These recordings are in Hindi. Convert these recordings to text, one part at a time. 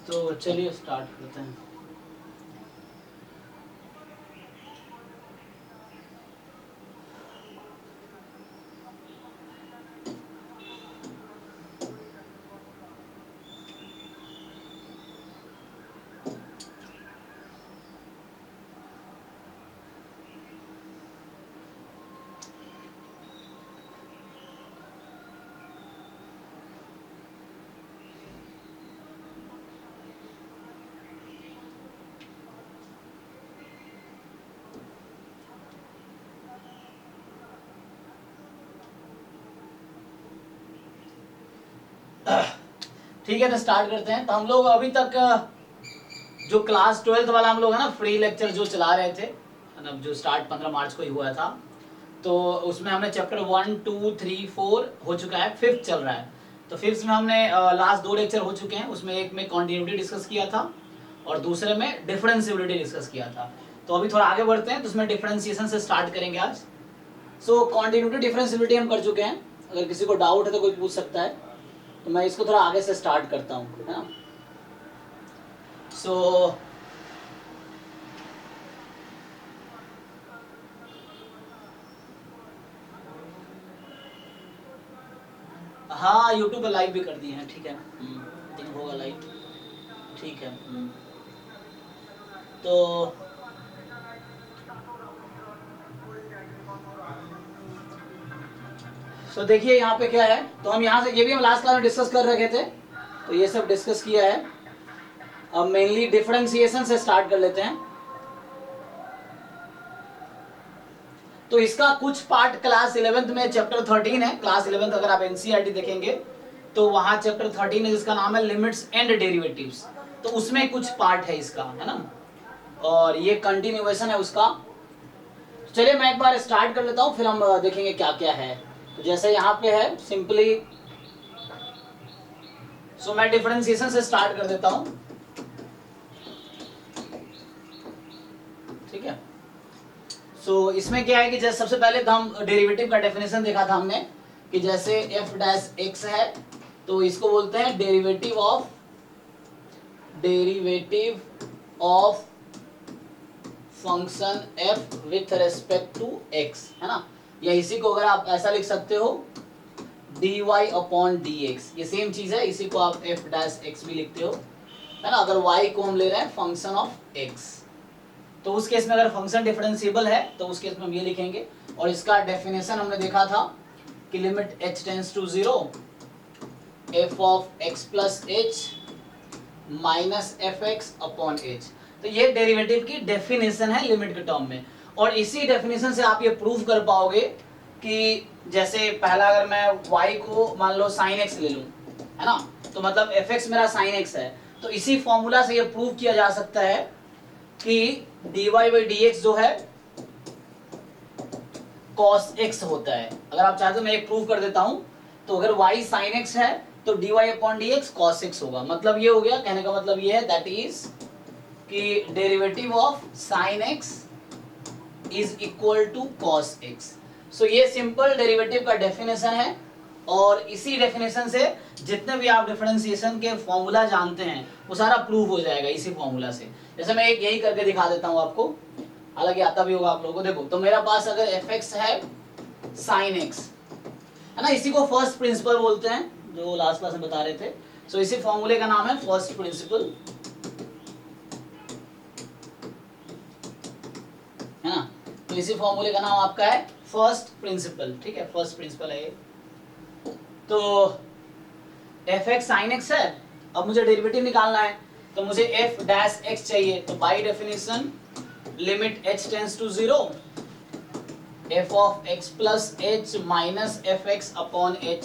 तो चलिए स्टार्ट करते हैं। ठीक है, तो स्टार्ट करते हैं। तो हम लोग अभी तक जो क्लास 12th वाला हम लोग है ना फ्री लेक्चर जो चला रहे थे, मतलब जो स्टार्ट 15 मार्च को ही हुआ था, तो उसमें हमने चैप्टर 1 2 3 4 हो चुका है, फिफ्थ चल रहा है। तो फिफ्थ में हमने लास्ट 2 लेक्चर हो चुके हैं। उसमें एक में कॉन्टिन्यूटी डिस्कस किया था और दूसरे में डिफरेंशिएबिलिटी डिस्कस किया था। तो अभी थोड़ा आगे बढ़ते हैं, तो उसमें डिफरेंशिएशन से स्टार्ट करेंगे आज। सो कॉन्टिन्यूटी डिफरेंशिएबिलिटी हम कर चुके हैं। अगर किसी को डाउट है तो कोई पूछ सकता है। तो मैं इसको थोड़ा आगे से स्टार्ट करता हूँ, है ना। सो हाँ, यूट्यूब पे लाइव भी कर दिए हैं, ठीक है। दिन होगा लाइव, ठीक है। तो देखिए यहाँ पे क्या है। तो हम यहाँ से ये भी हम लास्ट क्लास में डिस्कस कर रखे थे, तो ये सब डिस्कस किया है। अब मेनली डिफरेंशिएशन से स्टार्ट कर लेते हैं। तो इसका कुछ पार्ट क्लास 11th में चैप्टर 13 है। क्लास 11th अगर आप एनसीईआरटी देखेंगे तो वहां चैप्टर 13 है जिसका नाम है लिमिट्स एंड डेरिवेटिव्स। तो उसमें कुछ पार्ट है इसका, है ना, और ये कंटिन्यूएशन है उसका। चलिए मैं एक बार स्टार्ट कर लेता हूँ, फिर हम देखेंगे क्या क्या है। तो जैसे यहाँ पे है सिंपली, सो मैं डिफरेंशिएशन से स्टार्ट कर देता हूँ, ठीक है। सो इसमें क्या है कि जैसे सबसे पहले तो हम डेरिवेटिव का डेफिनेशन देखा था हमने कि जैसे f डैश x है तो इसको बोलते हैं derivative of function f with respect to x, है ना। या इसी को अगर आप ऐसा लिख सकते हो dy अपॉन dx, ये सेम चीज है। इसी को आप f डैश x भी लिखते हो, है ना। अगर y को हम ले रहे हैं फंक्शन ऑफ x, तो उस केस में अगर फंक्शन डिफरेंशिएबल है तो उस केस में हम ये लिखेंगे। और इसका डेफिनेशन हमने देखा था कि limit h tends to 0 f of x plus h minus f x upon h. तो ये डेरिवेटिव की डेफिनेशन है लिमिट के टर्म में। और इसी डेफिनेशन से आप ये प्रूव कर पाओगे कि जैसे पहला अगर मैं y को मान लो साइन x ले लूं, है ना, तो मतलब एफ एक्स मेरा साइन x है। तो इसी फॉर्मूला से ये प्रूव किया जा सकता है कि dy बाई डी एक्स जो है cos x होता है। अगर आप चाहते हो मैं एक प्रूव कर देता हूं। तो अगर y sin x है तो dy upon d x cos x होगा। मतलब ये हो गया, कहने का मतलब ये है दैट इज कि derivative of sin x is equal to cos x। So ये सिंपल डेरिवेटिव का डेफिनेशन है। और इसी डेफिनेशन से जितने भी आप डिफरेंशिएशन के फॉर्मूला जानते हैं वो सारा प्रूव हो जाएगा इसी फॉर्मूला से। जैसे मैं एक यही करके दिखा देता हूं आपको, हालांकि आता भी होगा आप लोगों को। देखो, तो मेरा पास अगर एफ एक्स है साइन एक्स, है ना, इसी को फर्स्ट प्रिंसिपल बोलते हैं जो लास्ट क्लास में बता रहे थे। सो इसी फॉर्मूले का नाम है फर्स्ट प्रिंसिपल, है ना। तो इसी फॉर्मूले का नाम आपका है फर्स्ट प्रिंसिपल, ठीक है, फर्स्ट प्रिंसिपल है ये। तो एफ एक्स साइन एक्स है, अब मुझे डेरिवेटिव निकालना है तो मुझे एफ डैश एक्स चाहिए। तो by definition limit h tends to 0 f of x plus h minus f x upon h।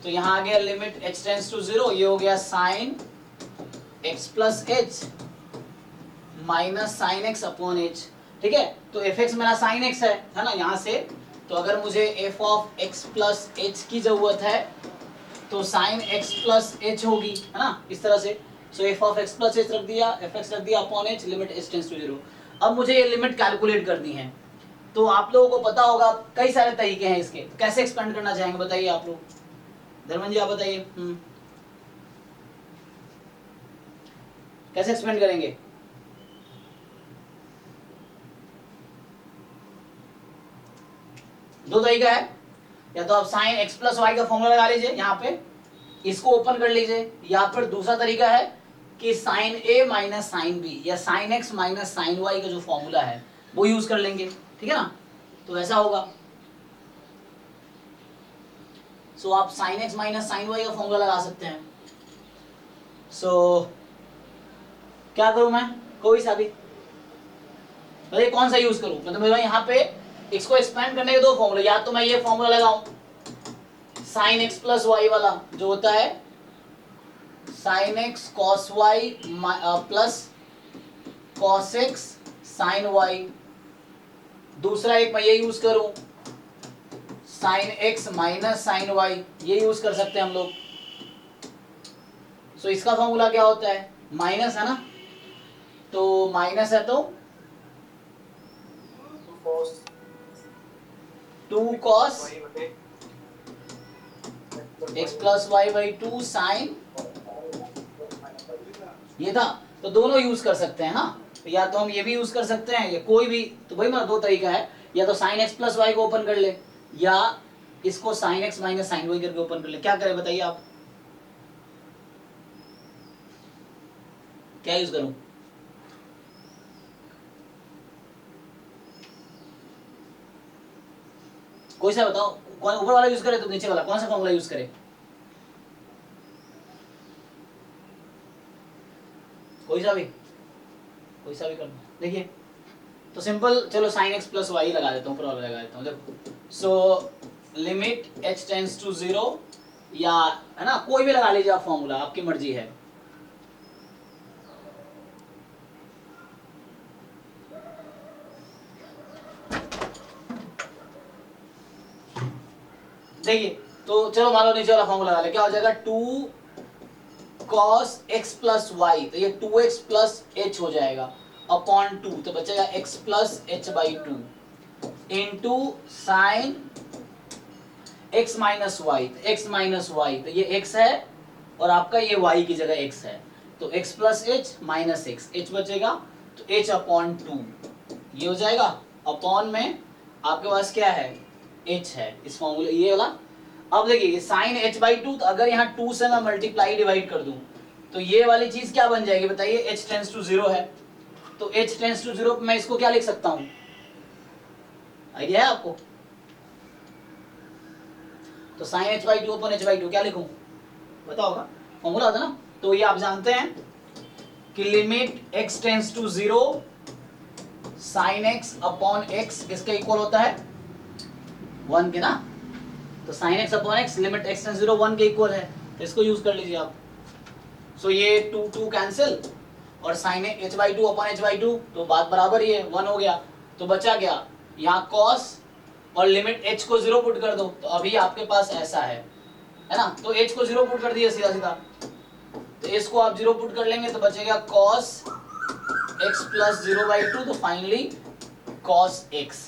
तो यहाँ आ गया लिमिट h टेंड्स टू 0, ये हो गया sine x plus h minus sine x upon h, ठीक है। तो एफ एक्स मेरा साइन x है ना, यहाँ से। तो अगर मुझे f of x plus h की जरूरत है तो साइन x प्लस h होगी, है ना, इस तरह से। So F of x plus h रख दिया, एफ एक्स रख दिया upon h, limit h tends to 0। अब मुझे ये लिमिट कैलकुलेट करनी है। तो आप लोगों को पता होगा कई सारे तरीके हैं इसके। कैसे एक्सपेंड करना चाहेंगे बताइए आप लोग। धर्मन जी आप बताइए। कैसे एक्सपेंड करेंगे? दो तरीका है, या तो आप साइन एक्स प्लस वाई का फॉर्मूला लगा लीजिए यहाँ पे, इसको ओपन कर लीजिए, या फिर दूसरा तरीका है कि sine a minus sine b या sine x minus sine y का जो फॉर्मूला है वो यूज कर लेंगे, ठीक है ना। तो ऐसा होगा, सो आप sine x minus sine y का फॉर्मूला लगा सकते हैं। सो क्या करूं मैं, कोई सा भी, मतलब कौन सा यूज करूं, मतलब मैं यहाँ पे इसको एक्सपेंड करने के दो फॉर्मूले, या तो मैं ये फॉर्मूला लगाऊं साइन एक्स प्लस वाई वाला जो होता है sine x cos y plus cos x sine y, दूसरा एक मैं ये यूज करूं sine x minus sine y, ये यूज कर सकते हैं हम लोग। सो इसका फॉर्मूला क्या होता है, माइनस है ना, तो माइनस है तो 2 cos x plus y by 2 sine, ये था, तो दोनों यूज कर सकते हैं ना, तो या तो हम ये भी यूज कर सकते हैं या कोई भी, तो भाई मतलब दो तरीका है, या तो साइन एक्स प्लस वाई को ओपन कर ले या इसको sine x minus sine y करके ओपन कर ले, क्या करें बताइए आप, क्या यूज करूं? कोई सा बताओ, कौन ऊपर वाला यूज करे तो नीचे वाला, कौन सा फॉर्मूला यूज करे? कोई सा भी, कोई सा भी कर लो। देखिए तो सिंपल, चलो साइन एक्स प्लस वाई लगा देता हूँ, ऊपर वाला लगा देता हूँ, देखो so limit h tends to 0, या है ना कोई भी लगा लीजिए आप फॉर्मूला, आपकी मर्जी है। देखिए तो चलो मान लो नीचे वाला फॉर्मूला लगा ले, क्या हो जाएगा 2 cos x प्लस वाई, तो ये 2x प्लस एच हो जाएगा अपॉन 2, तो बचेगा x plus h by 2 into sine x minus y, तो x माइनस वाई, तो ये x है और आपका ये y की जगह x है, तो x plus H minus x, h बचेगा तो h अपॉन 2, ये हो जाएगा अपॉन में आपके पास क्या है h है, इस फॉर्मूले ये वाला। अब देखिए साइन h बाई 2, तो अगर यहाँ 2 से मैं मल्टीप्लाई डिवाइड कर दूं तो ये वाली चीज क्या बन जाएगी बताइए, h टेंड्स टू 0 है, तो h टेंड्स टू 0 मैं इसको क्या लिख सकता हूं, आइडिया है आपको? तो sine h by 2 upon h by 2 क्या लिखूं, पता होगा फॉर्मूला होता ना, तो ये आप जानते हैं कि limit x tends to 0 sine x upon x किसके इक्वल होता है, 1 के ना, तो sine x upon x limit x tends 0 1 के इक्वल है, तो इसको यूज कर लीजिए आप। सो ये 2 2 कैंसिल और sine h by 2 upon h by 2, तो बात बराबर ही है, 1 हो गया, तो बचा क्या यहाँ cos और लिमिट h को 0 पुट कर दो, तो अभी आपके पास ऐसा है ना, तो h को 0 पुट कर दिया सीधा सीधा, तो इसको आप 0 पुट कर लेंगे तो बचेगा cos x प्लस 0 बाई 2, तो फाइनली cos x।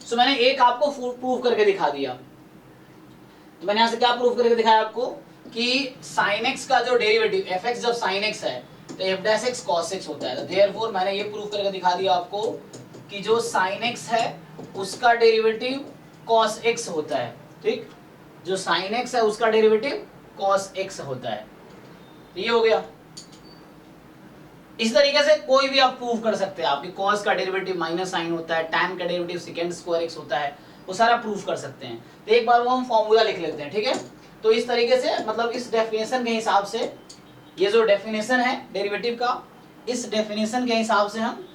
सो मैंने एक आपको प्रूफ करके दिखा दिया, तो मैंने यहां से क्या प्रूफ करके दिखाया आपको कि sin x का जो डेरिवेटिव fx जब sin x है तो f dash x cos x होता है, तो देयरफॉर मैंने ये प्रूफ करके दिखा दिया आपको कि जो sin x है उसका डेरिवेटिव cos x होता है, ठीक, जो sin x है उसका डेरिवेटिव cos x होता है, तो ये हो गया। इस तरीके से कोई भी आप प्रूव कर सकते हैं, आपकी cos का डेरिवेटिव माइनस साइन होता है, tan का डेरिवेटिव सेकंड स्क्वायर x होता है, वो सारा प्रूफ कर सकते हैं। तो एक बार वो हम फॉर्मूला लिख लेते हैं, ठीक है। तो इस तरीके से मतलब इस डेफिनेशन के हिसाब से, ये जो डेफिनेशन है डेरिवेटिव का, इस डेफिनेशन के हिसाब से हम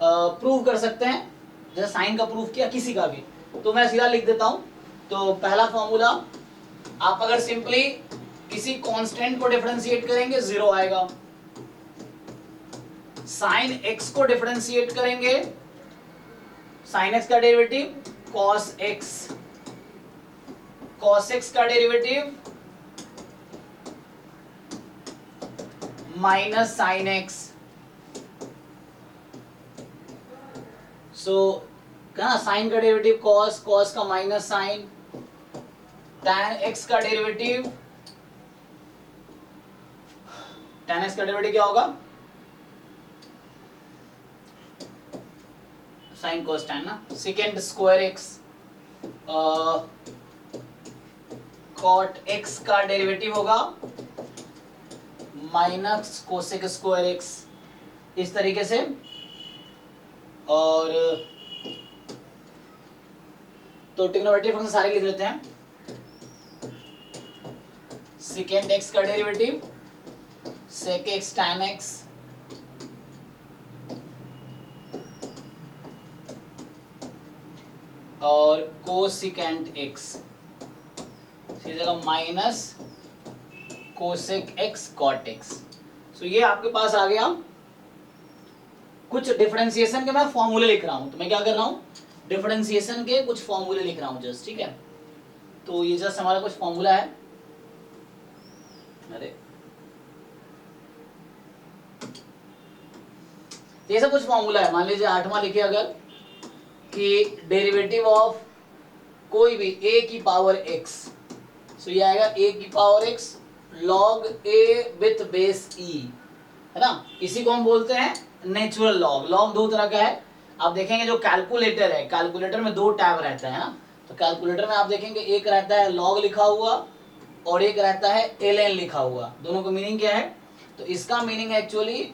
प्रूव कर सकते हैं, जैसे साइन का प्रूफ किया किसी का भी। तो मैं सीधा लिख देता हूं, तो पहला फॉर्मूला आप अगर सिंपली किसी कांस्टेंट को डिफरेंशिएट करेंगे 0 आएगा, साइन x को डिफरेंशिएट करेंगे, साइन x का derivative cos x, cos x का derivative minus sine x, so क्या ना, साइन का डेरिवेटिव cos, cos का माइनस साइन, tan x का डेरिवेटिव, tan x का डेरिवेटिव क्या होगा साइन कोस tan ना, second square x cot x का डेरिवेटिव होगा माइनस कोसेक स्क्वायर एक्स, इस तरीके से। और तो ट्रिग्नोमेट्रिक फंक्शन सारे लिख लेते हैं। सेकेंड एक्स का derivative sec x tan x और कोसिकेंट एक्स, इसी जगह minus cosec x cot x. So ये आपके पास आ गया। कुछ डिफरेंशिएशन के मैं फॉर्मूले लिख रहा हूं, तो मैं क्या कर रहा हूं, डिफरेंशिएशन के कुछ फॉर्मूले लिख रहा हूं जस्ट, ठीक है। तो ये जस्ट हमारा कुछ फॉर्मूला है। अरे ये सब कुछ फॉर्मूला है। मान लीजिए 8वां लिखे अगर कि डेरिवेटिव ऑफ कोई भी a की पावर x, सो ये आएगा a की power x log a with base e, है ना। इसी को हम बोलते हैं नेचुरल लॉग। लॉग दो तरह का है, आप देखेंगे जो कैलकुलेटर है, कैलकुलेटर में दो टैब रहता है ना। तो कैलकुलेटर में आप देखेंगे एक रहता है लॉग लिखा हुआ और एक रहता है ln लिखा हुआ। दोनों का मीनिंग क्या है, तो इसका मीनिंग है एक्चुअली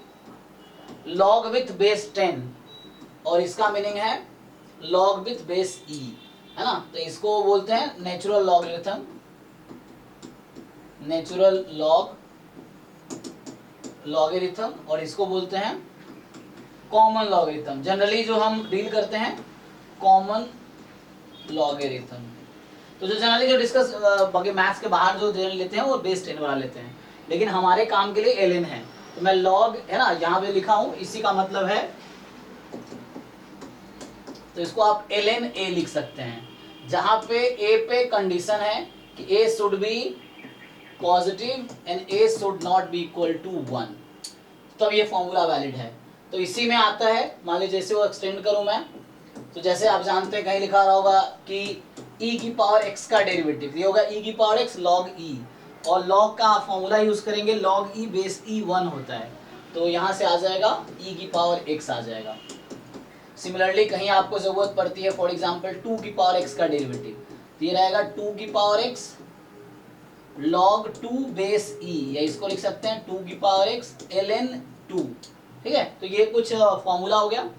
लॉग विथ बेस 10 और इसका मीनिंग है लॉग विथ बेस e, है ना। तो इसको बोलते हैं नेचुरल लॉगरिथम, नेचुरल लॉगरिथम, और इसको बोलते हैं कॉमन लॉगरिथम। जनरली जो हम डील करते हैं कॉमन लॉगरिथम। तो जो जनरली जो डिस्कस बाकी मैथ्स के बाहर जो जनरली लेते हैं वो बेस 10 वाला लेते हैं, लेकिन हमारे काम के लिए ln है। तो मैं लॉग है ना यहाँ पे लिखा हूं, इसी का मतलब है, तो इसको आप ln a लिख सकते हैं, जहां पे a पे कंडीशन है कि a should be positive and a should not be equal to 1, तब ये फॉर्मूला वैलिड है। तो इसी में आता है, मान लीजिए जैसे वो एक्सटेंड करूं मैं, तो जैसे आप जानते हैं कहीं लिखा रहा होगा कि e की पावर x का डेरिवेटिव ये होगा e की पावर x log e, और log का फॉर्मूला यूज करेंगे log e बेस e 1 होता है, तो यहां से आ जाएगा e की पावर x आ जाएगा। सिमिलरली कहीं आपको जरूरत पड़ती है फॉर एग्जांपल 2 की पावर x का डेरिवेटिव, तो ये रहेगा 2 की power x log 2 base e, या इसको लिख सकते हैं 2 की पावर x ln 2, ठीक है। तो ये कुछ फॉर्मूला हो गया,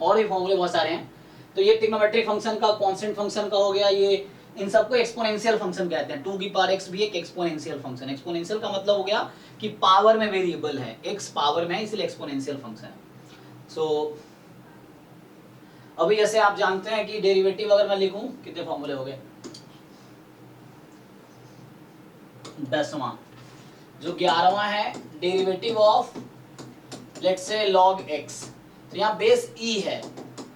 और भी फॉर्मूले बहुत सारे हैं। तो ये ट्रिग्नोमेट्रिक फंक्शन का, कांस्टेंट फंक्शन का हो गया, ये इन सबको एक्सपोनेंशियल फंक्शन कहते हैं। 2 की पावर x भी एक एक्सपोनेंशियल फंक्शन। एक्सपोनेंशियल का मतलब हो गया कि पावर में वेरिएबल है, x पावर में है, इसलिए एक्सपोनेंशियल फंक्शन है। सो अभी जैसे आप जानते हैं कि डेरिवेटिव अगर मैं लिखूं, कितने फॉर्मूले हो गए, 10वां। जो 11वां है derivative of let's say log x, तो यहाँ बेस e है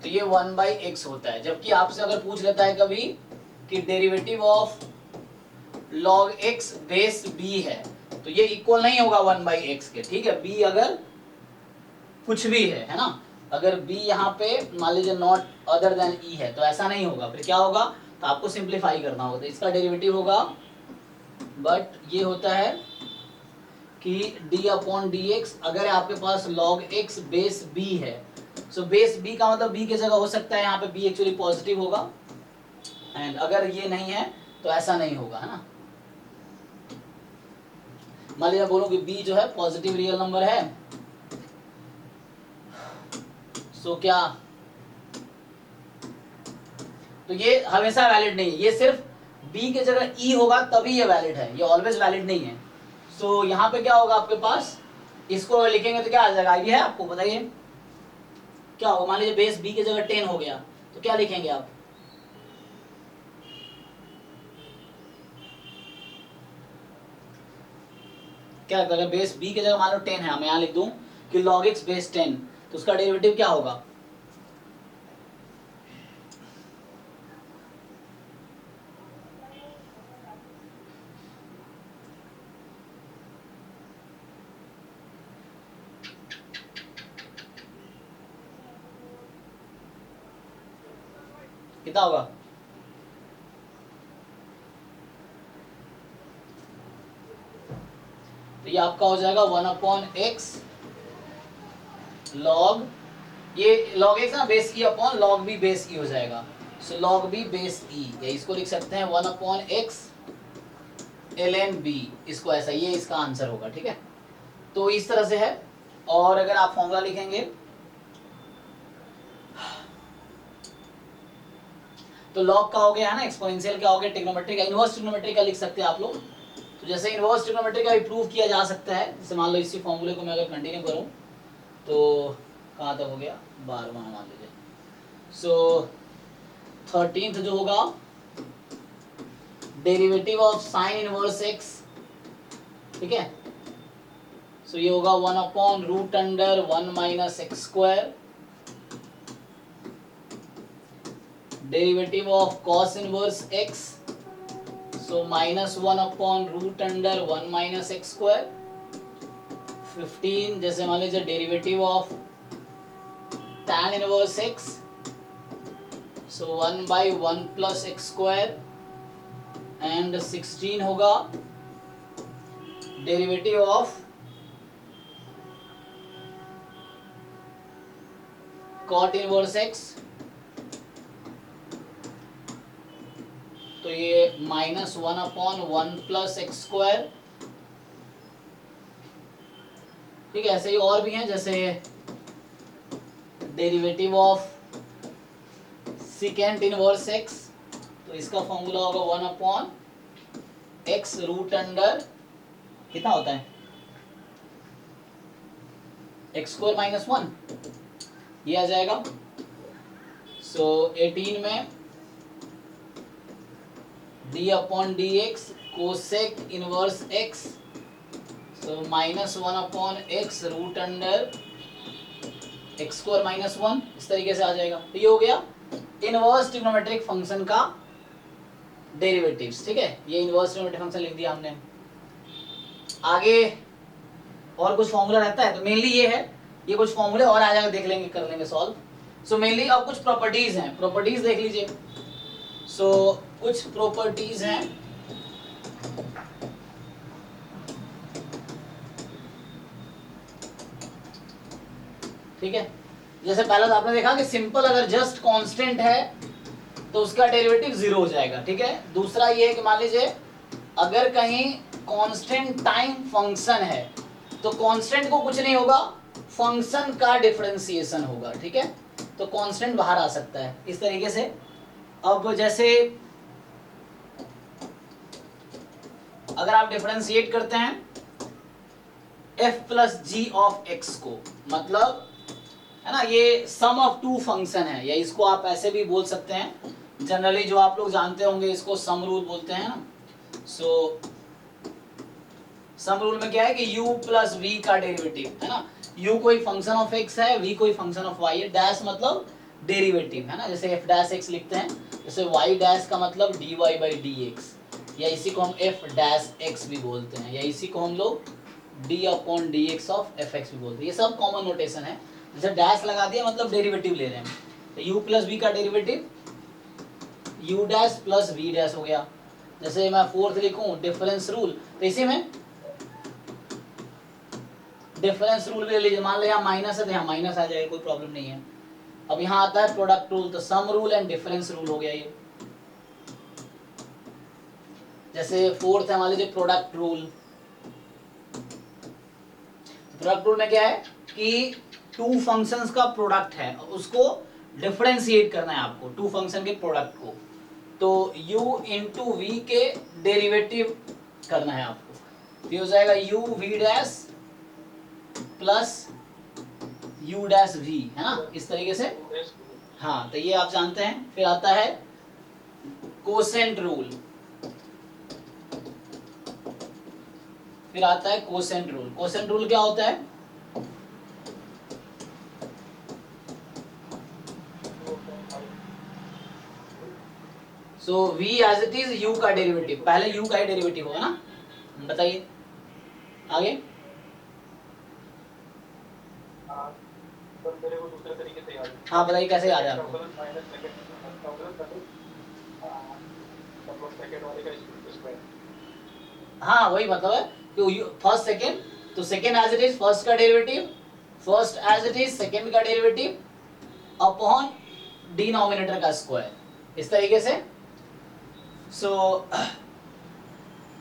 तो ये 1/x होता है। जबकि आपसे अगर पूछ लेता है कभी कि derivative of log x base b है, तो ये इक्वल नहीं होगा 1/x के, ठीक है। b अगर कुछ भी है ना, अगर b यहाँ पे मान लीजिए नॉट अदर देन e है, तो ऐसा नहीं होगा। फिर क्या होगा, तो आपको सिंप्लीफाई करना होगा, तो इसका डेरिवेटिव होगा, बट ये होता है कि d/dx अगर आपके पास log x बेस b है, सो बेस b का मतलब b की जगह हो सकता है यहाँ पे b एक्चुअली पॉजिटिव होगा, एंड अगर ये नहीं है तो ऐसा नहीं होगा, है ना। मान लीजिए बोलो कि b जो है पॉजिटिव रियल नंबर है, सो क्या, तो ये हमेशा वैलिड नहीं है, ये सिर्फ b की जगह e होगा तभी ये वैलिड है, ये ऑलवेज वैलिड नहीं है। सो यहाँ पे क्या होगा आपके पास, इसको लिखेंगे तो क्या आ जाएगा, आइडिया है आपको, बताइए क्या होगा। मान लीजिए बेस b की जगह 10 हो गया, तो क्या लिखेंगे आप, क्या अगर बेस b की जगह मान लो 10 है, मैं यहाँ लिख दूं कि log x बेस 10, तो उसका डेरिवेटिव क्या होगा, कितना होगा, तो ये आपका हो जाएगा 1/x log ये log x ना base e upon log b base e हो जाएगा। So log b base e, या इसको लिख सकते हैं 1 अपॉन x ln b, इसको ऐसा, ये इसका आंसर होगा। ठीक है, तो इस तरह से है। और अगर आप फॉर्मूला लिखेंगे तो log का हो गया है ना, एक्सपोनेंशियल का हो गया, ट्रिग्नोमेट्री का, इनवर्स ट्रिग्नोमेट्री का लिख सकते हैं आप लोग। तो जैसे इनवर्स ट्रिग्नोमेट्री का भी प्रूव किया जा सकता है, जैसे मान लो इसी फॉर्मूले को मैं अगर कंटिन्यू करूं तो कहाँ तक हो गया, 12वां मान लीजिए। सो 13th जो होगा derivative of sine inverse x, ठीक है। सो ये होगा 1 अपॉन root under 1 minus x square, derivative of cos inverse x, so -1 अपॉन root under 1 minus x square. 15 जैसे मान लीजिए derivative of tan inverse x, so 1/1 plus x square. And 16 होगा derivative of cot inverse x, तो ये -1 अपॉन 1 प्लस एक्स स्क्वायर। ठीक है, ऐसे ही और भी हैं, जैसे derivative of second inverse x, तो इसका फॉर्मूला होगा 1 अपॉन एक्स रूट अंडर कितना होता है एक्स स्क्वायर -1, ये आ जाएगा। सो 18 में d upon d x cosec inverse x, so -1 upon x root under x square -1, इस तरीके से आ जाएगा। तो ये हो गया इनवर्स ट्रिग्नोमेट्रिक फंक्शन का डेरिवेटिव्स। ठीक है, ये इनवर्स ट्रिग्नोमेट्रिक फंक्शन लिख दिया हमने। आगे और कुछ फॉर्मूला रहता है, तो मेनली ये है, ये कुछ फॉर्मूले और आ जाएगा, देख लेंगे, कर लेंगे सॉल्व। सो मेनली अब कुछ प्रॉपर्टीज हैं, प्रॉपर्टीज देख लीजिए। सो कुछ प्रॉपर्टीज हैं, ठीक है। जैसे पहला तो आपने देखा कि सिंपल अगर जस्ट कांस्टेंट है तो उसका डेरिवेटिव 0 हो जाएगा। ठीक है, दूसरा ये है कि मान लीजिए अगर कहीं कांस्टेंट टाइम फंक्शन है तो कांस्टेंट को कुछ नहीं होगा, फंक्शन का डिफरेंशिएशन होगा। ठीक है, तो कांस्टेंट बाहर आ सकता है इस तरीके से। अब जैसे अगर आप डिफरेंशिएट करते हैं f plus g of x को, मतलब है ना, ये सम ऑफ टू फंक्शन है, या इसको आप ऐसे भी बोल सकते हैं, जनरली जो आप लोग जानते होंगे इसको सम रूल बोलते हैं ना। सो सम रूल में क्या है कि u प्लस v का डेरिवेटिव है ना, u कोई फंक्शन ऑफ x है, v कोई फंक्शन ऑफ y है, डैश मतलब डेरिवेटिव है ना, जैसे f डैश x लिखते हैं, जैसे y डैश का मतलब dy बाई dx, या इसी को हम f डैश x भी बोलते हैं, या इसी को हम लोग d upon dx of fx भी बोलते हैं। ये सब कॉमन नोटेशन है, जैसे डैश लगा दिया मतलब डेरिवेटिव ले रहे हैं। तो u प्लस v का derivative u dash plus v dash हो गया। जैसे मैं फोर्थ लिखूं डिफरेंस रूल, तो इसी में डिफरेंस रूल ले लीजिए, मान लो यहाँ माइनस है तो यहाँ माइनस आ जाएगा, कोई प्रॉब्लम नहीं है। अब यहाँ आता है प्रोडक्ट रूल, तो sum rule and difference rule हो गया ये। जैसे फोर्थ है मान लीजिए प्रोडक्ट रूल, प्रोडक्ट रूल में क्या है कि टू फंक्शंस का प्रोडक्ट है, उसको डिफरेंशिएट करना है आपको, टू फंक्शन के प्रोडक्ट को, तो u इंटू वी के डेरिवेटिव करना है आपको। ये हो जाएगा u v dash plus u dash v, है ना, इस तरीके से। हाँ, तो ये आप जानते हैं। फिर आता है कोसेंट रूल, फिर आता है कोसेंट रूल। कोसेंट रूल क्या होता है? So v as it is u का डेरिवेटिव, पहले u का ही डेरिवेटिव होगा ना, बताइए आगे। हाँ बताइए कैसे याद है आपको? हाँ वही मतलब है कि फर्स्ट सेकेंड, तो second as it is first का derivative, first as it is second का डेरिवेटिव, अपॉन डिनोमिनेटर का स्क्वायर, इस तरीके से। सो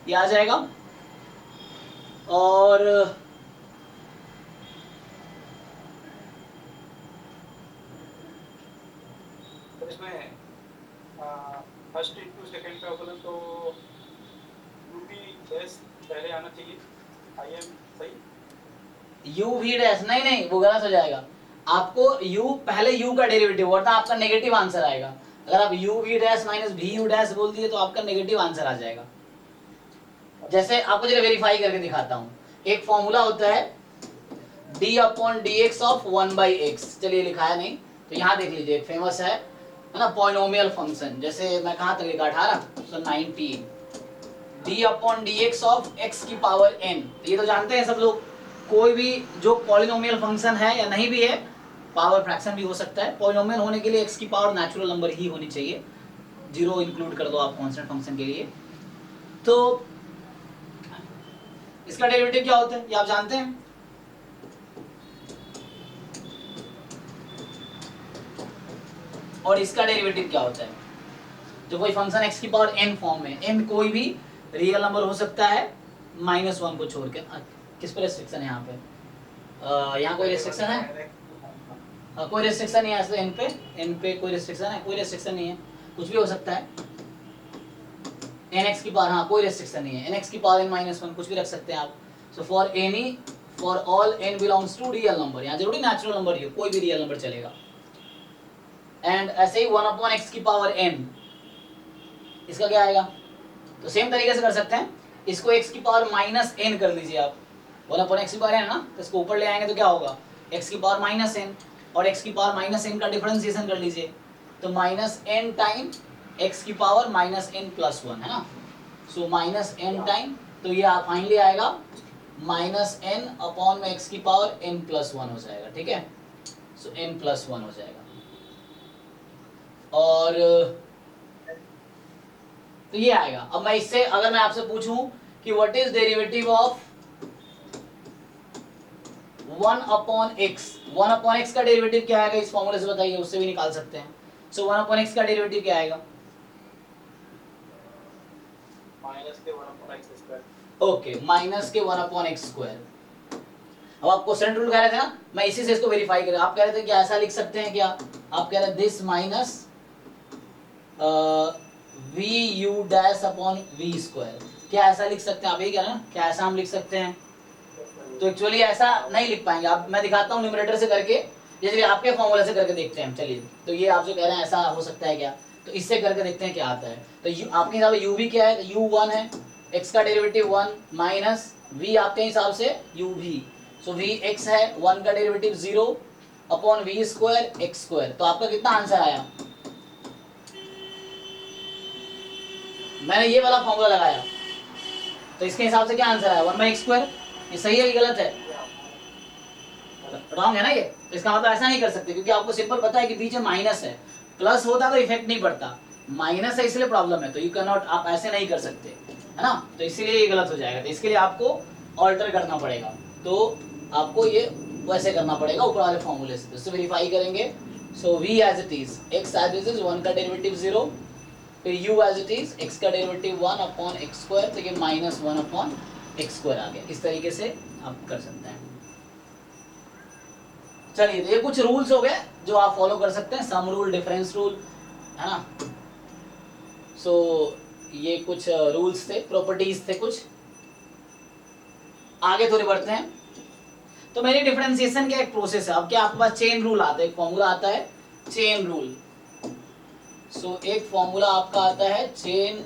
ये आ जाएगा। और तो इसमें फर्स्ट इंटू सेकेंड का बोले तो UV' पहले आना चाहिए, IM सही। यू वी डैश नहीं, वो गलत हो जाएगा। आपको u पहले u का डेरिवेटिव, वरना आपका नेगेटिव आंसर आएगा। अगर आप u v dash minus v u dash बोल दिए तो आपका नेगेटिव आंसर आ जाएगा। जैसे आपको जरा वेरीफाई करके दिखाता हूँ। एक फॉर्मूला होता है d upon d x of 1/x, चलिए लिखा है नहीं तो यहाँ देख लीजिए, एक फेमस है ना, पॉलिनोमियल फंक्शन। जैसे मैं कहाँ तक लिखा 18 तो 19 d upon d x of x की पावर n, ये तो जानते हैं सब लोग। कोई भी जो पॉलिनोमियल फंक्शन है या नहीं भी है, पावर फ्रैक्शन भी हो सकता है। पॉलिनोमियल होने के लिए x की पावर नेचुरल नंबर ही होनी चाहिए, जीरो इंक्लूड कर दो आप कांस्टेंट फंक्शन के लिए। तो इसका डेरिवेटिव क्या होता है ये आप जानते हैं। और इसका डेरिवेटिव क्या होता है। जो कोई फंक्शन x की पावर n फॉर्म में, n कोई भी रियल नंबर हो सकता है -1 को छोड़ के। किस पर रेस्ट्रिक्शन है यहाँ पे, यहाँ कोई रेस्ट्रिक्शन है? कोई रेस्ट्रिक्शन नहीं है ऐसे n पे कोई रेस्ट्रिक्शन है? कोई रेस्ट्रिक्शन नहीं है, कुछ भी हो सकता है। nx की पावर, हाँ कोई रेस्ट्रिक्शन नहीं है, nx की पावर n-1 कुछ भी रख सकते हैं आप। So for any, for all n belongs to real number, यहाँ जरूरी नेचुरल नंबर ही हो, कोई भी रियल नंबर चलेगा। एंड ऐसे ही 1/x की पावर n, इसका क्या आएगा? तो सेम तरीके से कर सकते हैं, इसको x की पावर -n कर लीजिए आप। 1/x की पावर n ना, तो इसको ऊपर ले आएंगे तो क्या होगा, x की पावर -n, और x की पावर -n का डिफरेंशिएशन कर लीजिए, तो -n टाइम x की पावर -n+1 है ना। सो -n टाइम, तो ये फाइनली आएगा -n अपॉन में x की पावर n+1 हो जाएगा, ठीक है। सो n+1 हो जाएगा। और तो ये आएगा। अब मैं इससे अगर मैं आपसे पूछूं कि what is derivative of 1/x, 1/x का डेरिवेटिव क्या आएगा इस फॉर्मूले से बताइए, उससे भी निकाल सकते हैं। सो 1/x का डेरिवेटिव क्या आएगा? Okay, -1/x²। अब आप क्वेश्चन रूल कह रहे थे ना, मैं इसी से इसको वेरीफाई कर, आप कह रहे थे कि ऐसा लिख सकते हैं क्या, आप कह रहे दिस माइनस vu'/v², क्या ऐसा लिख सकते हैं आप? यही कह रहे हैं ना, क्या ऐसा हम लिख सकते हैं? तो एक्चुअली ऐसा नहीं लिख पाएंगे आप, मैं दिखाता हूँ न्यूमरेटर से करके, जैसे आपके फॉर्मूले से करके देखते हैं। चलिए, तो ये आप जो कह रहे हैं ऐसा हो सकता है क्या, तो इससे करके देखते हैं क्या आता है। तो आपके हिसाब से u भी क्या है, तो u1 है, x का डेरिवेटिव 1 माइनस v आपके हिसाब से uv, सो vx है, 1 का डेरिवेटिव 0 अपॉन v² x²। तो आपका कितना आंसर आया? मैंने ये वाला फॉर्मूला लगाया, तो इसके हिसाब से क्या आंसर आया, 1/x²। ये सही है कि गलत है? रॉन्ग है ना ये। तो इसका मतलब ऐसा नहीं कर सकते, क्योंकि आपको सिंपल पता है कि बीच में माइनस है, प्लस होता तो इफेक्ट नहीं पड़ता, माइनस है इसलिए प्रॉब्लम है। तो यू कैन नॉट, आप ऐसे नहीं कर सकते, है ना। तो इसीलिए ये गलत हो जाएगा, तो इसके लिए आपको ऑल्टर करना पड़ेगा। तो आपको ये वैसे करना पड़ेगा ऊपर वाले फॉर्मूले से, तो इससे वेरीफाई करेंगे। So v as it is, x as it is, 1 का डेरिवेटिव 0, फिर u as it is, x का डेरिवेटिव 1/x², तो ये -1/x² आ गया। इस तरीके से आप कर सकते हैं। चलिए, ये कुछ रूल्स हो गए जो आप फॉलो कर सकते हैं, सम रूल, डिफरेंस रूल, है ना। सो ये कुछ रूल्स थे, प्रॉपर्टीज थे कुछ। आगे थोड़े बढ़ते हैं। तो मेरी डिफरेंशिएशन का एक प्रोसेस है। अब क्या आपके पास चेन रूल आता है, एक फॉर्मूला आता है चेन रूल। सो एक फॉर्मूला आपका आता है चेन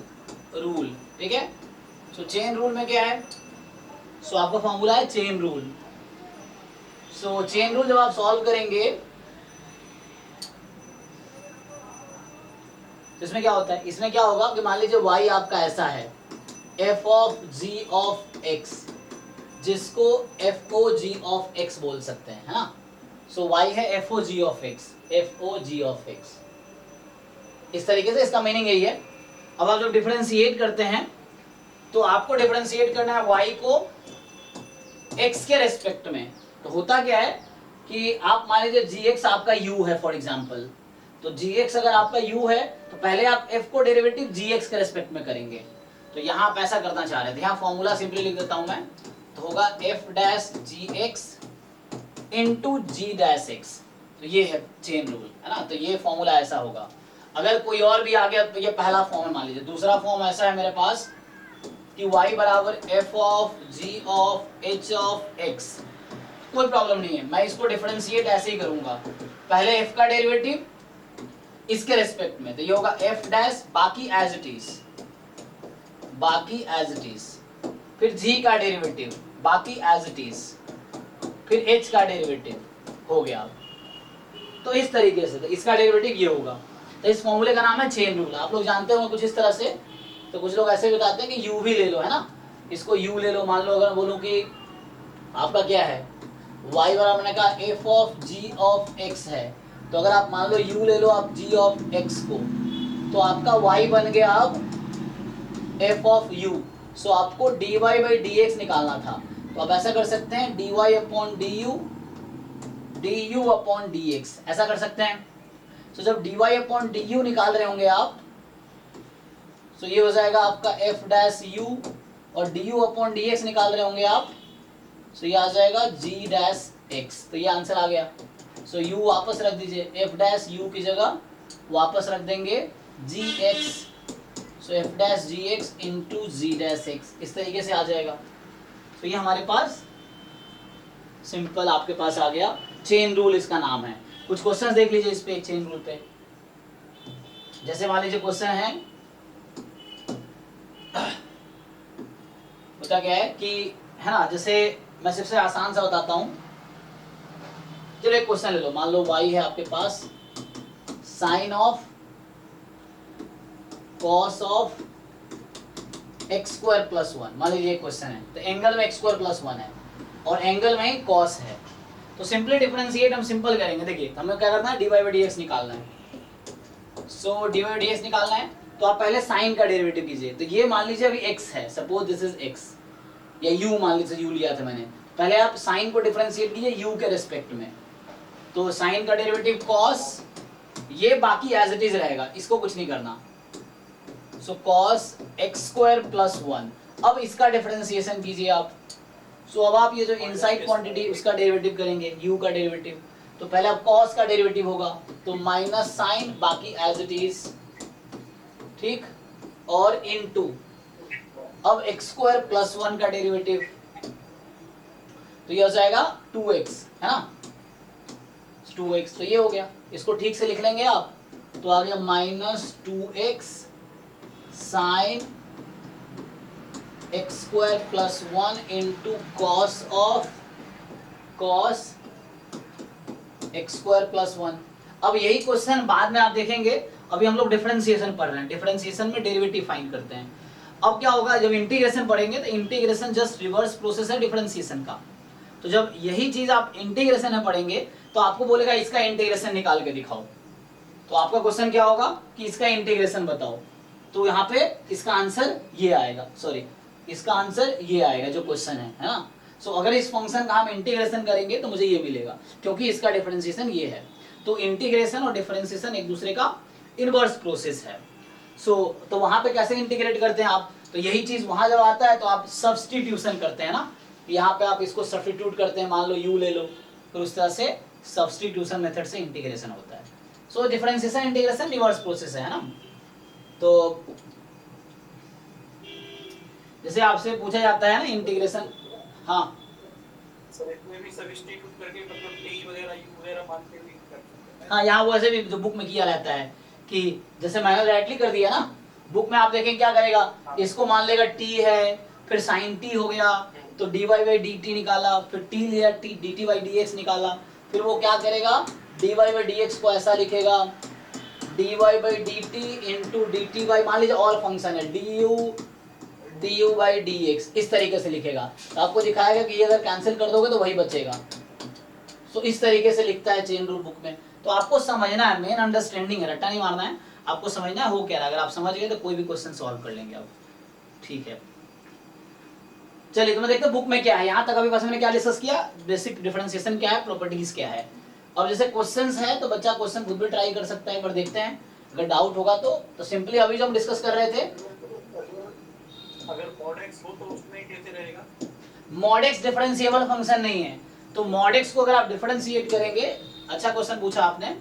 रूल, ठीक है। सो चेन रूल में क्या है, सो आपका फॉर्मूला है चेन रूल। सो चेन रूल जब आप सॉल्व करेंगे तो इसमें क्या होता है, इसमें क्या होगा कि मान लीजिए y आपका ऐसा है, f of g of x, जिसको f o g of x बोल सकते हैं, है ना। सो y है f o g of x, f o g of x, इस तरीके से इसका मीनिंग यही है। अब आप जब डिफरेंशिएट करते हैं तो आपको डिफरेंशिएट करना है y को x के रेस्पेक्ट में। तो होता क्या है कि आप मान लीजिए gx आपका u है फॉर एग्जांपल, तो gx अगर आपका u है तो पहले आप f को डेरिवेटिव gx के रेस्पेक्ट में करेंगे। तो यहाँ आप ऐसा करना चाह रहे थे, यहाँ फॉर्मूला सिंपली लिख देता हूं मैं, तो होगा f dash gx into g dash x। तो ये है चेन रूल, है ना। तो ये फॉर्मूला ऐसा होगा। अगर कोई और भी आ गया तो ये पहला फॉर्म मान लीजिए। दूसरा फॉर्म ऐसा है मेरे पास कि y बराबर f of g of h of x। कोई प्रॉब्लम नहीं है, मैं इसको डिफरेंशिएट ऐसे ही करूंगा, पहले f का डेरिवेटिव इसके रेस्पेक्ट में, तो ये होगा f डैश बाकी एज इट इज, बाकी एज इट इज, फिर g का डेरिवेटिव बाकी एज इट इज, फिर h का डेरिवेटिव हो गया। तो इस तरीके से, तो इसका डेरिवेटिव ये होगा। तो इस फॉर्मूले का नाम है चेन रूल। आप लोग जानते होंगे कुछ इस तरह से। तो कुछ लोग ऐसे बताते हैं कि u भी ले लो, है ना, इसको u ले लो। मान लो अगर बोलूं कि आपका क्या है, y बराबर मैंने कहा f of g of x है, तो अगर आप मान लो u ले लो आप g ऑफ x को, तो आपका y बन गया अब f ऑफ u। सो आपको dy बाई dx निकालना था, तो आप ऐसा कर सकते हैं dy upon du, du upon dx, ऐसा कर सकते हैं। तो जब dy अपॉन du निकाल रहे होंगे आप, तो ये हो जाएगा आपका f डैश u, और du अपॉन dx निकाल रहे होंगे आप, तो ये आ जाएगा g डैश x। तो ये आंसर आ गया। सो u वापस रख दीजिए, f डैश u की जगह वापस रख देंगे gx, सो f dash gx into g dash x, इस तरीके से आ जाएगा। तो ये हमारे पास सिंपल आपके पास आ गया, चेन रूल इसका नाम है। कुछ क्वेश्चंस देख लीजिए इस पे, चेन रूल पे। जैसे मान लीजिए क्वेश्चन है, होता क्या है कि, है ना, जैसे मैं सबसे आसान सा बताता हूं। चलो एक क्वेश्चन ले लो, मान लो y है आपके पास sine of cos of x square plus one, मान लीजिए क्वेश्चन है। तो एंगल में एक्स स्क्वायर प्लस वन है और एंगल में ही कॉस है। तो सिंपली डिफरेंशिएट हम सिंपल करेंगे। देखिए हमें क्या करना है, d y by d x निकालना है। So d y by d x निकालना है, तो आप पहले साइन का डेरिवेटिव कीजिए। तो ये मान लीजिए अभी x है, सपोज दिस इज x, या u मान लीजिए, u लिया था मैंने। पहले आप साइन को डिफरेंशिएट कीजिए u के रेस्पेक्ट में। तो साइन का डेरिवेटिव cos, ये बाकी एज इट इज रहेगा, इसको कुछ नहीं करना। सो cos x square plus one. अब इसका डिफरेंशिएशन कीजिए आप। सो अब आप ये जो इनसाइड क्वांटिटी उसका डेरिवेटिव करेंगे, u का डेरिवेटिव। तो पहले अब cos का डेरिवेटिव होगा, तो माइनस साइन बाकी एज इट इज, ठीक, और इनटू अब एक्स स्क्वायर प्लस वन का डेरिवेटिव, तो ये हो जाएगा 2x, है ना, 2x। तो ये हो गया, इसको ठीक से लिख लेंगे आप, तो आ गया minus 2x sine x square plus one into cos of cos x square plus one. अब यही क्वेश्चन बाद में आप देखेंगे, अभी हम लोग डिफरेंशिएशन पढ़ रहे हैं, डिफरेंशिएशन में डेरिवेटिव फाइंड करते हैं। अब क्या होगा, जब इंटीग्रेशन पढ़ेंगे तो इंटीग्रेशन जस्ट रिवर्स प्रोसेस है डिफरेंशिएशन का। तो जब यही चीज आप इंटीग्रेशन में पढ़ेंगे तो आपको बोलेगा इसका इंटीग्रेशन निकाल के दिखाओ। तो आपका क्वेश्चन क्या होगा कि इसका इंटीग्रेशन बताओ, तो यहाँ पे इसका आंसर ये आएगा, सॉरी इसका आंसर ये आएगा जो क्वेश्चन है ना। सो अगर इस फंक्शन का हम इंटीग्रेशन करेंगे तो मुझे ये मिलेगा, क्योंकि इसका डिफरेंशिएशन ये है। तो इंटीग्रेशन और डिफरेंशिएशन एक दूसरे का इनवर्स प्रोसेस है। तो वहां पे कैसे इंटीग्रेट करते हैं आप, तो यही चीज वहां जब आता है तो आप सब्स्टिट्यूशन करते हैं ना, यहाँ पे आप इसको सब्स्टिट्यूट करते हैं, मान लो u ले लो, फिर उस तरह से सब्स्टिट्यूशन मेथड से इंटीग्रेशन होता है। सो डिफरेंशिएशन इंटीग्रेशन रिवर्स प्रोसेस है ना। तो जैसे आपसे पूछा जाता है ना इंटीग्रेशन, हाँ सर इसमें भी सब्स्टिट्यूट करके मतलब t वगैरह u वगैरह मान के भी कर सकते हैं। हाँ, यहाँ वो ऐसे भी जो बुक में किया रहता है कि जैसे मैंने डायरेक्टली कर दिया ना, बुक में आप देखें क्या करेगा, इसको मान लेगा t है, फिर sin t हो गया, तो dy बाई dt निकाला, फिर t लिया t dt बाई dx निकाला, फिर वो क्या करेगा dy बाई dx को ऐसा लिखेगा dy by dt into dt by, मान लीजिए और फंक्शन है du बाई dx, इस तरीके से लिखेगा। तो आपको दिखाएगा कि ये अगर कैंसिल कर दोगे तो वही बचेगा। सो इस तरीके से लिखता है चेन रूल बुक में। तो आपको समझना है, मेन अंडरस्टैंडिंग है, रट्टा नहीं मारना है, आपको समझना है हो क्या रहा है। अगर आप समझ गए तो कोई भी क्वेश्चन सॉल्व कर लेंगे आप, ठीक है। चलिए तो मैं देखते हैं बुक में क्या है। यहाँ तक अभी बस मैंने क्या डिस्कस किया, बेसिक डिफरेंशिएशन क्या है, प्रॉपर्टीज क्या है। अब जैसे क्वेश्चंस है तो बच्चा क्वेश्चन खुद भी ट्राई कर सकता है, एक बार देखते हैं अगर डाउट होगा तो सिंपली अभी जो हम डिस्कस कर रहे थे, अगर mod x हो तो उसमें कैसे रहेगा? mod x डिफरेंशिएबल फंक्शन नहीं है, तो mod x को अगर आप डिफरेंशिएट करेंगे, अच्छा क्वेश्चन पूछा आपने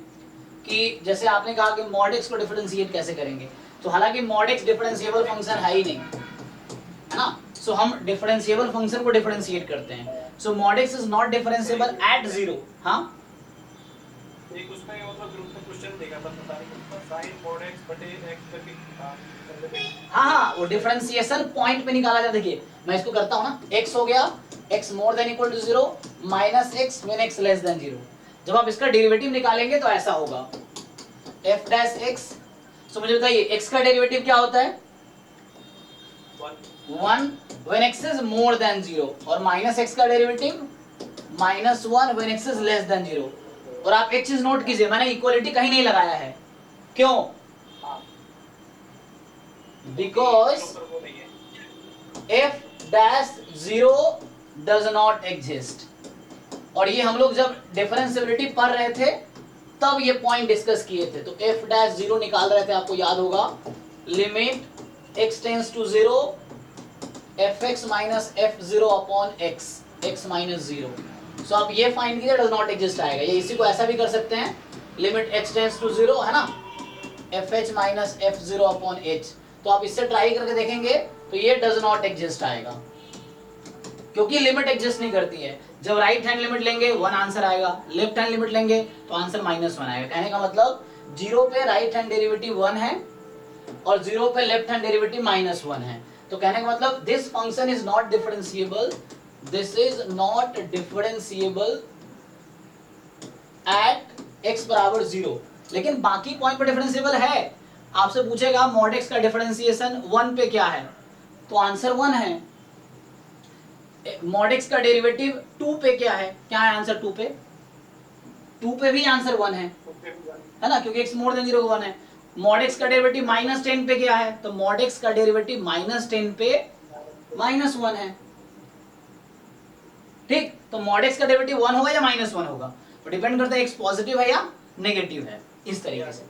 कि जैसे आपने कहा कि mod x को डिफरेंशिएट कैसे करेंगे, तो हालांकि mod x डिफरेंशिएबल फंक्शन है ही नहीं, है ना। सो हम डिफरेंशिएबल फंक्शन को डिफरेंशिएट करते हैं। सो mod x is not differentiable eight 0। हाँ एक उसमें मतलब ग्रुप में क्वेश्चन देगा था, पता नहीं कितना sin mod x बटे x करके हाँ, वो डिफरेंशिएशन पॉइंट पे निकाला जाए। देखिए मैं इसको करता हूँ ना, x हो गया x more than equal to 0 minus x when x less than 0। जब आप इसका डेरिवेटिव निकालेंगे तो ऐसा होगा f डैश x। सो मुझे बताइए x का डेरिवेटिव क्या होता है? 1 when x is more than 0, और माइनस x का derivative minus 1 when x is less than 0। और आप एक चीज नोट कीजिए, मैंने इक्वलिटी कहीं नहीं लगाया है, क्यों? Because f dash 0 does not exist. और ये हम लोग जब डिफरेंशिएबिलिटी पढ़ रहे थे तब ये पॉइंट डिस्कस किए थे। तो f डैश 0 निकाल रहे थे, आपको याद होगा, limit x tends to 0 fx minus f0 upon x minus 0। So आप ये फाइंड कीजिए, डज नॉट एग्जिस्ट आएगा। ये इसी को ऐसा भी कर सकते हैं, लिमिट x टेंस टू 0, है ना, fh minus f0 upon h। तो आप इससे ट्राई करके देखेंगे तो ये डज नॉट एग्जिस्ट आएगा, क्योंकि लिमिट एग्जिस्ट नहीं करती है। जब राइट हैंड लिमिट लेंगे 1 आंसर आएगा, लेफ्ट हैंड लिमिट लेंगे तो आंसर -1 आएगा। कहने का मतलब 0 पे राइट हैंड डेरिवेटिव 1 है और 0 पे लेफ्ट हैंड डेरिवेटिव -1 है। तो कहने का मतलब this function is not differentiable, this is not differentiable eight x बराबर 0। लेकिन बाकी पॉइंट पे डिफरेंशिएबल है। आपसे पूछेगा mod x का डिफरेंशिएशन 1 पे क्या है, तो आंसर 1 है। mod x का डेरिवेटिव 2 पे क्या है आंसर 2 पे? 2 पे भी आंसर 1 है ना, क्योंकि x मोर देन 0 1 है। mod x का डेरिवेटिव -10 पे क्या है, तो mod x का डेरिवेटिव -10 पे -1 है। ठीक, तो mod x का डेरिवेटिव 1 होगा या -1 होगा, तो डिपेंड करता है x पॉजिटिव है या नेगेटिव है। इस तरीके से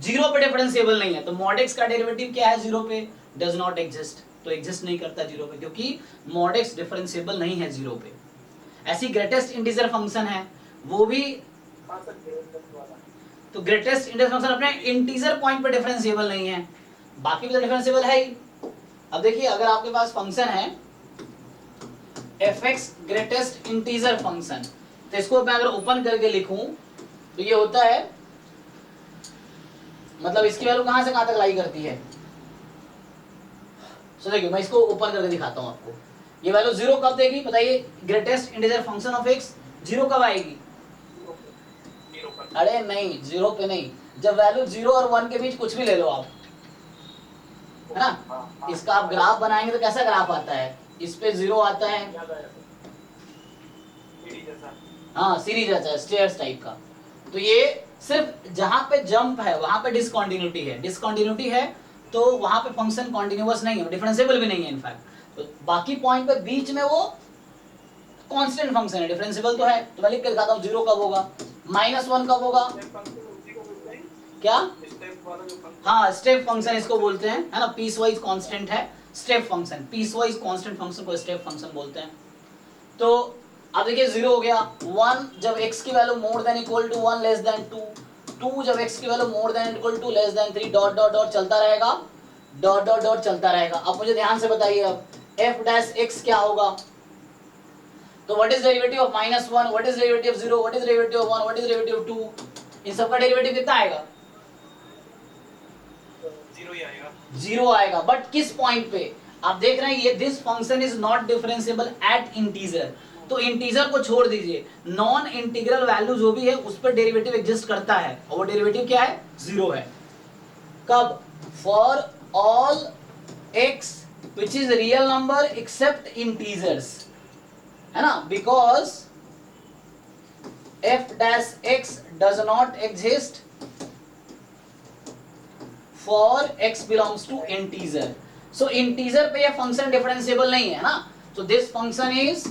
0 पे डिफरेंशिएबल नहीं है, तो mod x का डेरिवेटिव क्या है 0 पे? Does not exist. तो एग्जिस्ट नहीं करता 0 पे, क्योंकि mod x डिफरेंशिएबल नहीं है 0 पे। ऐसी ग्रेटेस्ट इंटीजर फंक्शन है, वो भी, तो ग्रेटेस्ट इंटीजर फंक्शन अपने इंटीजर पॉइंट पे डिफरेंशिएबल नहीं है, बाकी भी तो डिफरेंशिएबल है ही। अब देखिए अगर आपके पास फंक्शन है fx ग्रेटेस्ट इंटीजर फंक्शन, तो इसको मैं अगर ओपन करके लिखूं तो ये होता है, मतलब इसकी वैल्यू कहां से कहां तक लाई करती है। सो देखिए मैं इसको ओपन करके दिखाता हूं आपको। ये वैल्यू 0 कब देगी बताइए? Greatest integer function of x 0 कब आएगी? अरे नहीं, 0 पे नहीं, जब वैल्यू 0 और 1 के बीच कुछ भी ले लो आप, है ना। इसका आप ग्राफ बनाएंगे तो कैसा ग्राफ आता है? इस पे 0 आता है, हाँ सीरीज आता है, स्टेयर्स टाइप का। तो ये सिर्फ जहां पे जंप है वहां पे डिसकंटिन्यूटी है, डिसकंटिन्यूटी है तो वहां पे फंक्शन कॉन्टिन्यूअस नहीं है, डिफरेंशिएबल भी नहीं है इनफैक्ट। तो बाकी पॉइंट पे बीच में वो कांस्टेंट फंक्शन है, डिफरेंशिएबल तो है। तो मैं लिख के दिखाता हूं 0 कब होगा, -1 कब होगा, क्या? हाँ स्टेप फंक्शन इसको बोलते हैं, है ना, पीस वाइज कांस्टेंट है step function, piecewise constant function को स्टेप फंक्शन बोलते हैं। तो अब देखिए 0 हो गया, 1 जब x की value more than equal to 1 less than 2, 2 जब x की value more than equal to less than 3, dot dot dot चलता रहेगा, डॉट डॉट डॉट चलता रहेगा। अब मुझे ध्यान से बताइए अब f डैश x क्या होगा, तो what is derivative of -1, what is derivative of 0, what is derivative of 1, what is derivative of 2, इन सब का डेरिवेटिव कितना आएगा? 0 ही आएगा, 0 आएगा। बट किस पॉइंट पे? आप देख रहे हैं ये this function is not differentiable eight integer, तो इंटीजर को छोड़ दीजिए, नॉन इंटीग्रल वैल्यू जो भी है उस पर डेरिवेटिव एग्जिस्ट करता है, और वो डेरिवेटिव क्या है? 0 है। कब? For all x which is real number except integers, है ना, because f dash x does not exist for x belongs to integer। so integer पे ये फंक्शन डिफरेंशिएबल नहीं है ना, So this function is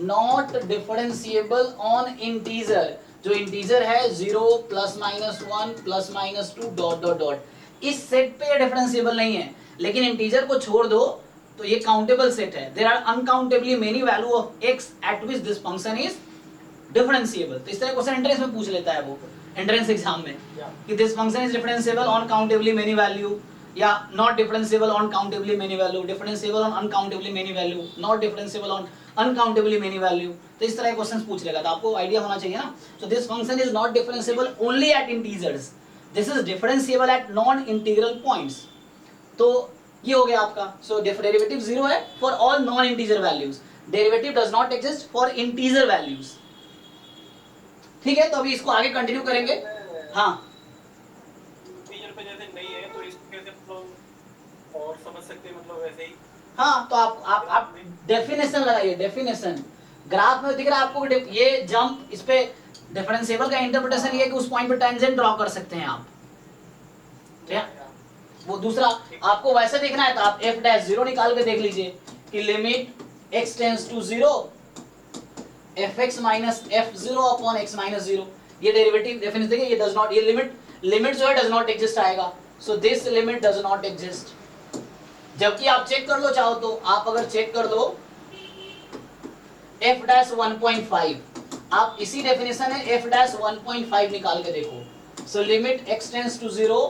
not differentiable on integer. जो integer है 0 plus minus 1 plus minus 2 dot dot dot, इस सेट पे ये डिफरेंशिएबल नहीं है, लेकिन इंटीजर को छोड़ दो तो ये काउंटेबल सेट है. There are uncountably many value of x at which this function is differentiable. तो इस तरह क्वेश्चन एंट्रेंस में पूछ लेता है वो, एंट्रेंस एग्जाम में, कि this function is differentiable on countably many value, या not differentiable on countably many value, differentiable on uncountably many value, not differentiable on uncountably many value. तो इस तरह के क्वेश्चंस पूछ लेगा, तो आपको आइडिया होना चाहिए ना. So this function is not differentiable only at integers, this is differentiable at non integral points. तो ये हो गया आपका. सो डेरिवेटिव 0 है for all non integer values, derivative does not exist for integer values. ठीक है, तो अभी इसको आगे कंटिन्यू करेंगे. हाँ, इंटीजर पे जैसे नहीं है तो इसको कैसे मतलब और समझ सकते हैं, मतलब वैसे ही. हाँ, तो आप डेफिनेशन लगाइए. डेफिनेशन ग्राफ में दिख रहा है आपको, ये जंप, इस पे डिफरेंशिएबल का इंटरप्रिटेशन ये है कि उस पॉइंट पे टेंजेंट ड्रॉ कर सकते हैं आप. ठीक है, वो दूसरा आपको वैसे देखना है तो आप f डैश 0 निकाल के देख लीजिए कि limit x tends to 0 fx minus f0 upon x minus 0. ये डेरिवेटिव डेफिनेशन देखिए, ये डज नॉट, ये लिमिट जो है डज नॉट एग्जिस्ट आएगा. So this limit does not exist. जबकि आप चेक कर लो चाहो तो, आप अगर चेक कर लो f डैश 1.5, आप इसी डेफिनेशन है f डैश 1.5 निकाल के देखो. So limit x tends to 0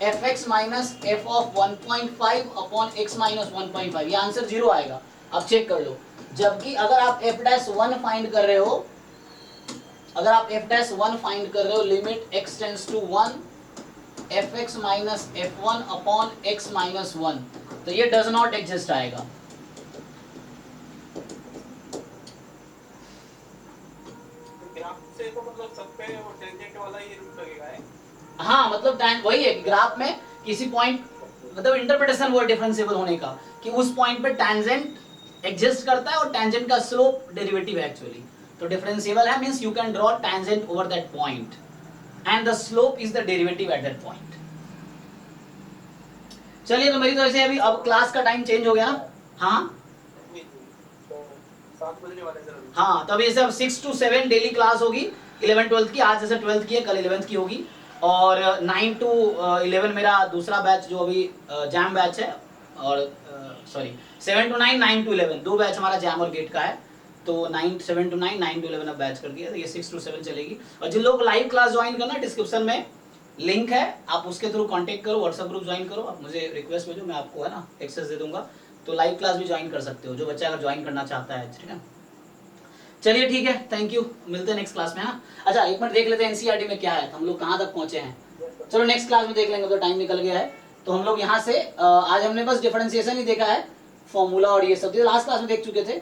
fx minus f of 1.5 upon x minus 1.5, ये आंसर 0 आएगा. आप चेक कर लो. जबकि अगर आप f डैश 1 फाइंड कर रहे हो, अगर आप f डैश 1 फाइंड कर रहे हो, limit x tends to 1 fx minus f1 upon x minus 1, तो ये डज नॉट एग्जिस्ट आएगा. ग्राफ से तो मतलब सब पे वो टेंजेंट वाला ही रूट लगेगा है. हाँ, मतलब वही है कि ग्राफ में किसी पॉइंट, मतलब इंटरप्रिटेशन वो डिफरेंशिएबल होने का, कि उस पॉइंट पे टेंजेंट एग्जिस्ट करता है और टेंजेंट का स्लोप डेरिवेटिव है एक्चुअली. तो डिफरेंशिएबल है means you can draw tangent over that point and the slope is the derivative at that point. चलिए, तो मेरी तरफ से अभी अब क्लास का टाइम चेंज हो गया ना. हाँ तो 7 बजने वाले सर. हाँ, तो अभी जैसे अब 6 to 7 डेली क्लास होगी 11 12 की. आज जैसे 12th की है, कल 11th की होगी. और 9 to 11 मेरा दूसरा बैच जो अभी जैम बैच है, और सॉरी 7 to 9 9 to 11 दो बैच हमारा जैम और गेट का है. तो 7 to 9 9 to 11 अब बैच कर दिया, तो ये 6 to 7 चलेगी. और जिन लोग लाइव क्लास ज्वाइन करना, डिस्क्रिप्शन में लिंक है, आप उसके थ्रू कांटेक्ट करो, व्हाट्सएप ग्रुप ज्वाइन करो, आप मुझे रिक्वेस्ट भेजो, मैं आपको है ना एक्सेस दे दूंगा. तो लाइव क्लास भी ज्वाइन कर सकते हो जो बच्चा अगर ज्वाइन करना चाहता है. ठीक है, चलिए ठीक है, थैंक यू, मिलते हैं नेक्स्ट क्लास में. हाँ, अच्छा एक मिनट देख लेते हैं एनसीईआरटी में क्या है, हम लोग कहाँ तक पहुंचे हैं. चलो नेक्स्ट क्लास में देख लेंगे, तो टाइम निकल गया है. तो हम लोग यहाँ से आज हमने बस डिफरेंशिएशन ही देखा है, फॉर्मूला और ये सब लास्ट क्लास में देख चुके थे.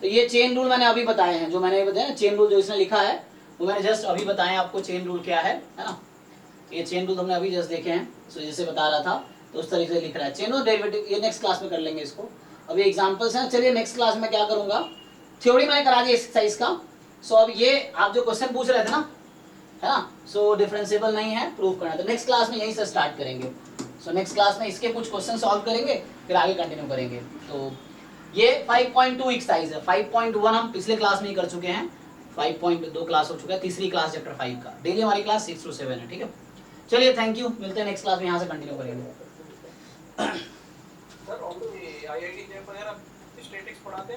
तो ये चेन रूल मैंने अभी बताए हैं, जो मैंने बताया ना, चेन रूल जो इसने लिखा है वो मैंने जस्ट अभी बताया आपको. चेन रूल क्या है ना, ये चेन रूल हमने अभी जस्ट देखे हैं. सो जैसे बता रहा था तो उस तरीके से लिख रहा है. चेन और डेरिवेटिव ये नेक्स्ट क्लास में कर लेंगे इसको, अभी एग्जांपल्स हैं. चलिए नेक्स्ट क्लास में क्या करूंगा, थ्योरी मैंने करा दिया एक्सरसाइज का. सो अब ये आप जो क्वेश्चन पूछ रहे थे ना, है ना, सो डिफरेंशिएबल नहीं है, प्रूफ करना है. तो नेक्स्ट क्लास में यहीं से स्टार्ट करेंगे. सो नेक्स्ट क्लास में इसके कुछ क्वेश्चन सॉल्व करेंगे, फिर आगे कंटिन्यू करेंगे. तो ये 5.2 एक्सरसाइज है. 5.1 हम पिछले क्लास में ही कर चुके हैं, 5.2 क्लास हो चुका है, तीसरी क्लास चैप्टर 5 का. डेली हमारी क्लास 6 to 7 है. ठीक है, चलिए थैंक यू, मिलते हैं नेक्स्ट क्लास में, यहाँ से कंटिन्यू करेंगे. सर और आईआईटी जयपुर वगैरह स्टैटिक्स पढ़ाते हैं.